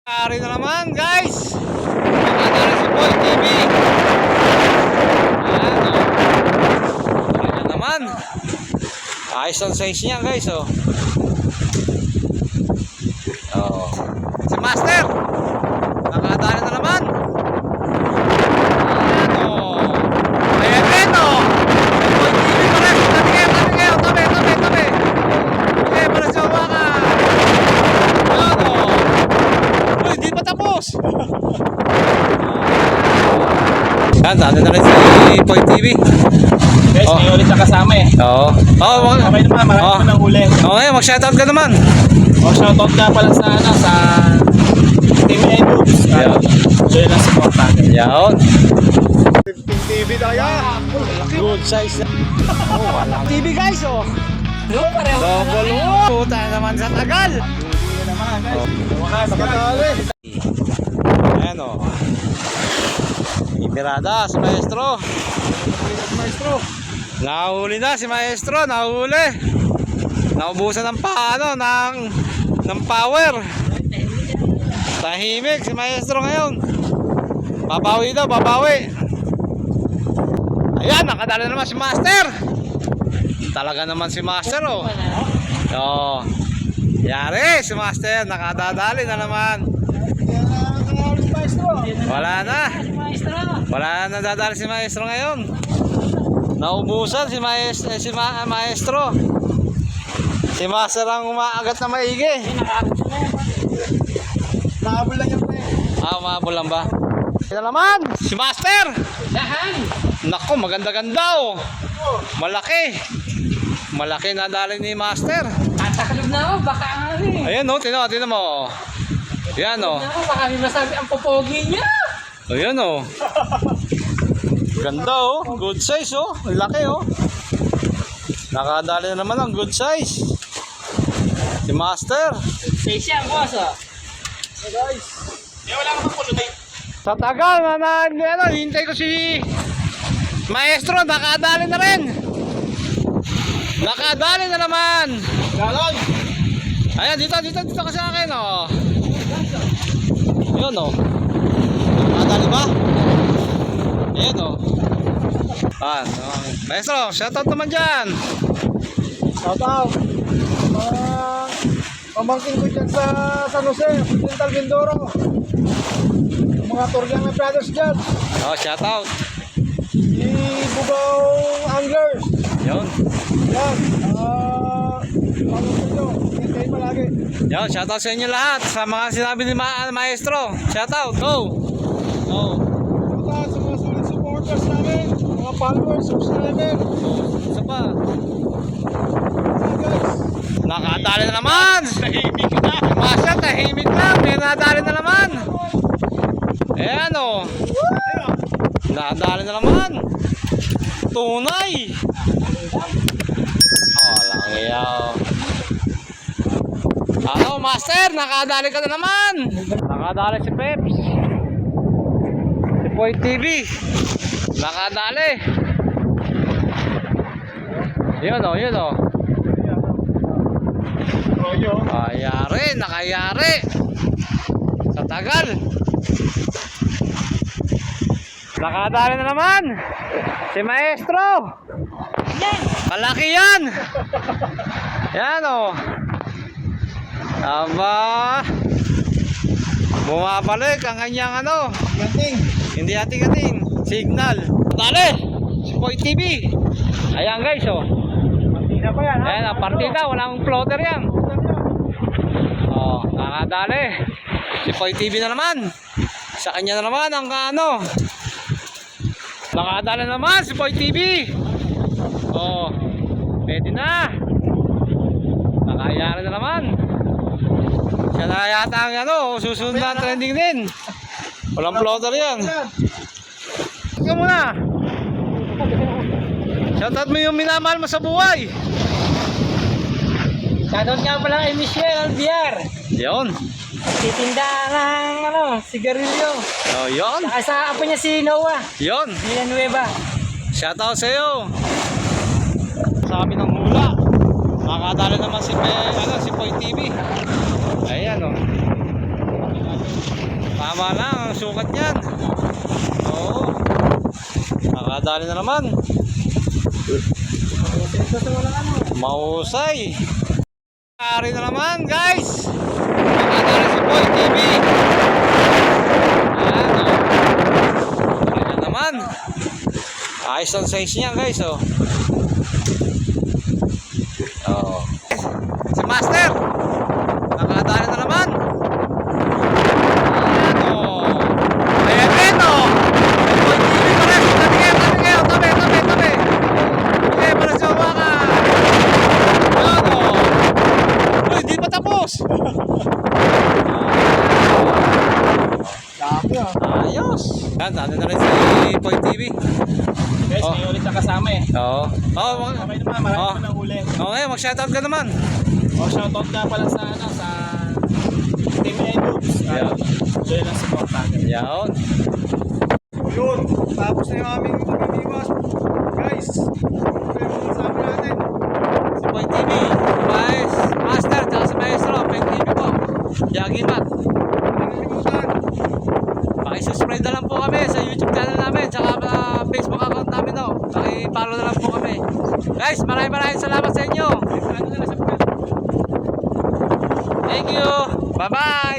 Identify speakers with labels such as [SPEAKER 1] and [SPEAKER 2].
[SPEAKER 1] Ari na naman guys. Nakadala si Boy TV. Ayan o. Ari na naman. Ayos ang size niya guys o. Oh. Si Master. Nakadala na naman. Ayan o. Ayan din o. Boy TV pala. Tabi kayo. Tabi. Okay, para sa wakan. Ayan o. Uy, di pa tapos. Yan, dati na rin si Boy TV.
[SPEAKER 2] Guys, may ulit na kasama eh.
[SPEAKER 1] Oo.
[SPEAKER 2] Okay naman, marami ng huli.
[SPEAKER 1] Okay, mag-shoutout ka naman.
[SPEAKER 2] Shoutout nga pala sa Team Edux. Join lang support natin.
[SPEAKER 1] Yaon.
[SPEAKER 3] 15 TV tayo.
[SPEAKER 1] Good size. Wala TV guys, oh. Double puta naman sa tagal. Ayan, oh. Imirada si Maestro. Nahuli na si Maestro, nahuli. Naubusan ng paano ng power. Tahimik si Maestro ngayon. Babawi daw, babawi. Ayan, nakadala naman si Master. Talaga naman si Master, oh. Oh. Yari, si Master nakadadali na naman. Wala na. Wala na dadali si Maestro ngayon. Naubusan si Maestro. Si Master ang umaagat na maigi.
[SPEAKER 3] Nakabol lang yan pre.
[SPEAKER 1] Umabol lang ba? Ito naman, si Master. Nako, maganda-ganda oh. Malaki. Malaki na dali ni Master.
[SPEAKER 4] Tatakalob na ako, baka ano eh.
[SPEAKER 1] Ayan oh, tinan mo. Yan oh.
[SPEAKER 4] Ako, baka may masabi ang popogi niya.
[SPEAKER 1] Ayan oh. Ganda oh. Good size oh. Laki oh. Nakadali na naman ang good size. Si Master.
[SPEAKER 4] Siya ang boss oh.
[SPEAKER 2] Hey guys, wala ka pang kulunay.
[SPEAKER 1] Sa tagal na hintay ko si Maestro. Nakadali na rin. Nakadali na naman.
[SPEAKER 2] Galon!
[SPEAKER 1] Ayan, dito ka sa akin oh. Yun oh. Nakadali ba? Ayan oh. Maestro, shoutout naman dyan.
[SPEAKER 3] Shout out. Pamangkin ko dyan sa San Jose, Occidental Mindoro. Mga Torgang Brothers dyan.
[SPEAKER 1] Oh, shoutout.
[SPEAKER 3] Si Bugaw Anglers.
[SPEAKER 1] Yun.
[SPEAKER 3] Yan. Pamangkin nyo. Hintayin palagi.
[SPEAKER 1] Yun, shoutout sa inyo lahat. Sa mga sinabi ni Maestro. Shoutout, go. Oh.
[SPEAKER 3] Punta sa mga solid supporters namin. Mga followers, subscribers.
[SPEAKER 1] Isa pa.
[SPEAKER 3] Yan guys.
[SPEAKER 1] Nakadali na naman.
[SPEAKER 2] Tahimik na.
[SPEAKER 1] Masya, tahimik na. May nadali na naman. Ayan o. Nadali na naman. Tunay. Walang iyaw. Ano, Master? Nakadali ka na naman. Nakadali si Peps. Si Boy TV. Nakadali. Yun o, yun o. Nakayari, nakayari. Sa tagal. Nakadali na naman. Si Maestro.
[SPEAKER 4] Yan!
[SPEAKER 1] Malaki yan. Yan o. Aba. Bumabalik ang kanyang ano.
[SPEAKER 3] Yanting.
[SPEAKER 1] Hindi ating-ating. Signal. Dali. Si Boy TV. Ayan guys o.
[SPEAKER 3] Partida pa yan ha.
[SPEAKER 1] Ayan ang partida. Walang floater yan. Oh, nakadali. Si Boy TV na naman. Sa kanya na naman ang ano. Nakadali na naman si Boy TV. Oh, pwede na. Nakayari na naman. Siya na yata ang ano, susunod na trending din. Walang floater yan. Ikaw muna. Shoutout mo yung minamahal mo sa buhay.
[SPEAKER 4] Shoutout nga pala kay Michelle Albiar.
[SPEAKER 1] Yun.
[SPEAKER 4] Titinda ng sigarilyo.
[SPEAKER 1] Oh, yun.
[SPEAKER 4] Saka sa apo niya si Noah.
[SPEAKER 1] Yun.
[SPEAKER 4] Villanueva.
[SPEAKER 1] Shoutout sa iyo. Sabi ng hula. Nakadali naman si Boy TV. Ayan oh. Tama lang ang sukat niyan. Oo. Nakadali na naman. Mahusay. Ari na naman, guys. Nakadali si Boy TV. Ayan, oh. Ari na naman. Ayos ang size niya, guys, oh. Oh. Si Master. Nakadali na naman. Ayan, oh. Ayan din, oh. Boy TV pa rin. Tabi kayo. Tabi. Okay, para sa hawakan. Ayan, oh. Uy, di pa tapos.
[SPEAKER 3] Dami ah.
[SPEAKER 1] Ayos. Yan, ano na rin si Boy TV.
[SPEAKER 2] Guys,
[SPEAKER 1] Oh.
[SPEAKER 2] may ulit na kasama eh.
[SPEAKER 1] Oo. Oo,
[SPEAKER 2] Okay naman, marami
[SPEAKER 1] Oh.
[SPEAKER 2] pa ng huli.
[SPEAKER 1] okay, mag-shoutout ka naman.
[SPEAKER 2] Shoutout nga pala sa sa Team Edubs.
[SPEAKER 1] Yeah.
[SPEAKER 2] Join lang supportan.
[SPEAKER 1] Yan.
[SPEAKER 3] Yun, tapos na yung aming pagbibiwas. Guys, ito yung sabi natin.
[SPEAKER 1] Si Boy TV, Vice, Master, tsaka si Maestro, Boy TV po. Yagi Mat.
[SPEAKER 3] Nakalimutan.
[SPEAKER 1] Pakisubscribe na lang po kami sa YouTube channel namin, tsaka Facebook account namin daw. Paki-follow na lang po kami. Guys, maraming salamat sa inyo. Thank you. Bye-bye.